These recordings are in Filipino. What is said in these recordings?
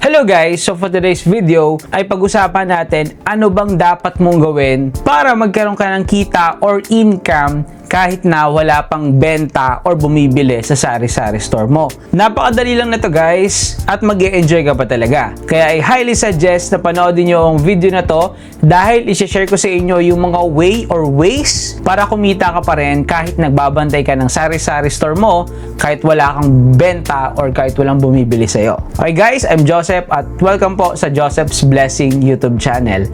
Hello guys! So for today's video ay pag-usapan natin ano bang dapat mong gawin para magkaroon ka ng kita or income kahit na wala pang benta or bumibili sa sari-sari store mo. Napakadali lang na to guys at mag-e-enjoy ka pa talaga. Kaya I highly suggest na panoodin nyo ang video na to dahil i-share ko sa inyo yung mga way or ways para kumita ka pa rin kahit nagbabantay ka ng sari-sari store mo kahit wala kang benta or kahit walang bumibili sa'yo. Okay guys, I'm Joseph at welcome po sa Joseph's Blessing YouTube channel.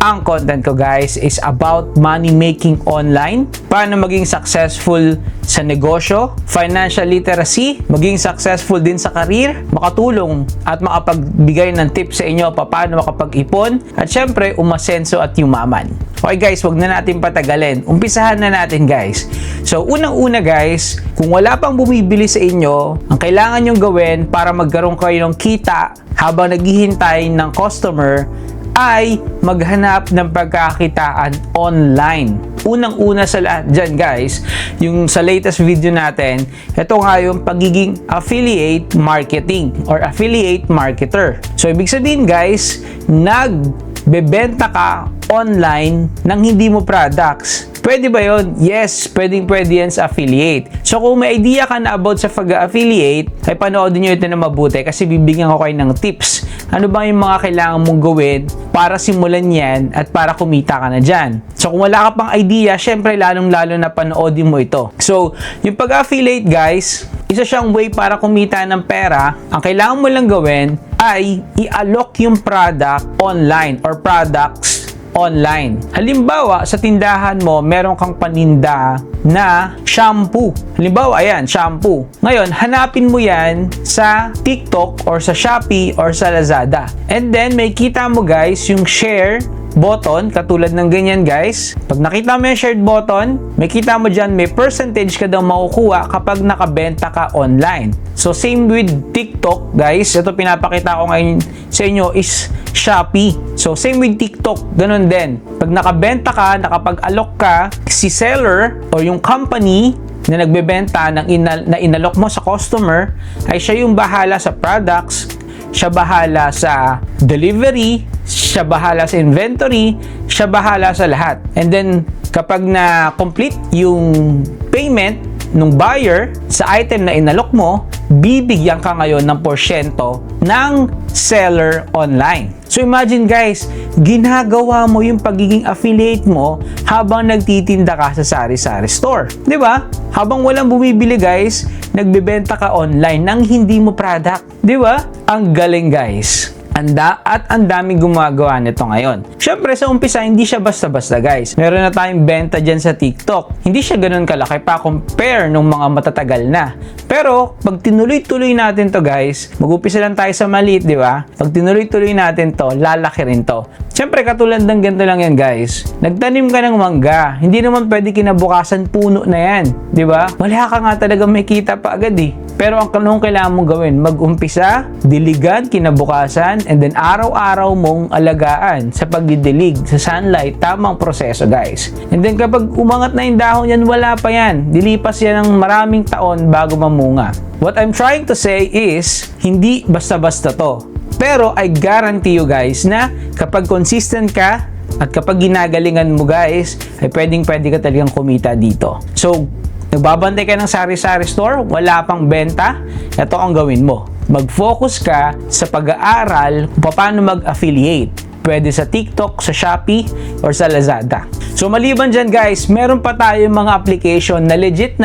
Ang content ko guys is about money making online, paano maging successful sa negosyo, financial literacy, maging successful din sa career, makatulong at makapagbigay ng tips sa inyo paano makapag-ipon at syempre umasenso at yumaman. Okay guys, wag na natin patagalin. Umpisahan na natin guys. So unang-una guys, kung wala pang bumibili sa inyo, ang kailangan nyong gawin para magkaroon kayo ng kita habang naghihintay ng customer ay maghanap ng pagkakitaan online. Unang-una sa lahat dyan guys, yung sa latest video natin, ito nga yung pagiging affiliate marketing or affiliate marketer. So ibig sabihin guys, nagbebenta ka online ng hindi mo products. Pwede ba yun? Yes, pwede yan sa affiliate. So kung may idea ka na about sa pag-affiliate, ay panoodin nyo ito na mabuti kasi bibigyan ko kayo ng tips. Ano ba yung mga kailangan mong gawin para simulan yan at para kumita ka na dyan. So kung wala ka pang idea, syempre lalong-lalo na panoodin mo ito. So yung pag-affiliate guys, isa siyang way para kumita ng pera. Ang kailangan mo lang gawin ay i-allok yung product online or products online. Halimbawa, sa tindahan mo, meron kang paninda na shampoo. Halimbawa, ayan, shampoo. Ngayon, hanapin mo yan sa TikTok or sa Shopee or sa Lazada. And then, may kita mo guys yung share button, katulad ng ganyan guys. Pag nakita mo yung shared button, may kita mo dyan, may percentage ka daw makukuha kapag nakabenta ka online. So same with TikTok guys, ito pinapakita ko ngayon sa inyo is Shopee. So same with TikTok, ganun din. Pag nakabenta ka, nakapag-alok ka, si seller or yung company na nagbebenta na inalok mo sa customer ay siya yung bahala sa products, siya bahala sa delivery, siya bahala sa inventory, siya bahala sa lahat. And then, kapag na-complete yung payment ng buyer sa item na inalok mo, bibigyan ka ngayon ng porsyento ng seller online. So imagine guys, ginagawa mo yung pagiging affiliate mo habang nagtitinda ka sa sari-sari store. 'Di ba? Habang walang bumibili guys, nagbebenta ka online ng hindi mo product. 'Di ba? Ang galing guys. At ang daming gumagawa nito ngayon. Syempre sa umpisa hindi siya basta-basta guys. Meron na tayong benta dyan sa TikTok. Hindi siya ganoon kalaki pa compare nung mga matatagal na. Pero pag tinuloy-tuloy natin to guys, mag-upisa lang tayo sa maliit, di ba? Pag tinuloy-tuloy natin to, lalaki rin to. Syempre katulad ng ganito lang yan guys. Nagtanim ka ng mangga. Hindi naman pwede kinabukasan puno na yan, di ba? Wala ka nga talaga may kita pa agad eh. Pero ang kailangan mong gawin, mag-umpisa, diligan, kinabukasan, and then araw-araw mong alagaan sa pagdidilig, sa sunlight, tamang proseso guys. And then kapag umangat na yung dahon yan, wala pa yan. Dilipas yan ng maraming taon bago mamunga. What I'm trying to say is, hindi basta-basta to. Pero I guarantee you guys na kapag consistent ka at kapag ginagalingan mo guys, ay pwedeng-pwede ka talagang kumita dito. So, nagbabantay ka ng sari-sari store, wala pang benta, ito ang gawin mo. Mag-focus ka sa pag-aaral kung paano mag-affiliate. Pwede sa TikTok, sa Shopee, or sa Lazada. So maliban dyan guys, meron pa tayong mga application na legit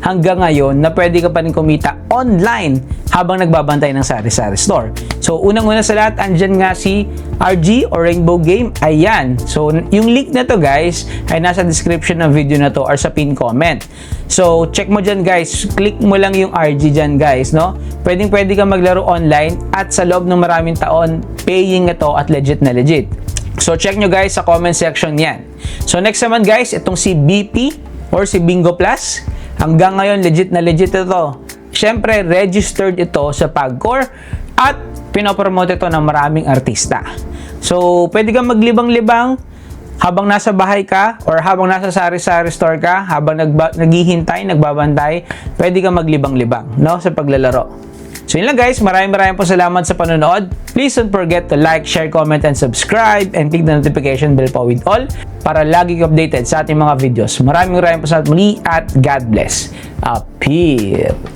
hanggang ngayon na pwede ka pa rin kumita online habang nagbabantay ng sari-sari store. So unang-una sa lahat, andyan nga si RG or Rainbow Game. Ayan. So yung link na to guys ay nasa description ng video na to or sa pin comment. So check mo dyan guys, click mo lang yung RG dyan guys, no? Pwedeng-pwede ka maglaro online at sa loob ng maraming taon, paying ito at legit. So check nyo guys sa comment section yan. So next naman guys, itong si BP or si Bingo Plus. Hanggang ngayon legit ito. Siyempre registered ito sa Pagcor at pinopromote ito ng maraming artista. So pwede kang maglibang-libang habang nasa bahay ka or habang nasa sari-sari store ka, habang naghihintay, nagbabantay, pwede kang maglibang-libang, no, sa paglalaro. So yun lang guys, maraming po salamat sa panonood. Please don't forget to like, share, comment, and subscribe, and click the notification bell po with all para lagi kayo updated sa ating mga videos. Maraming po salamat muli at God bless. Appeal!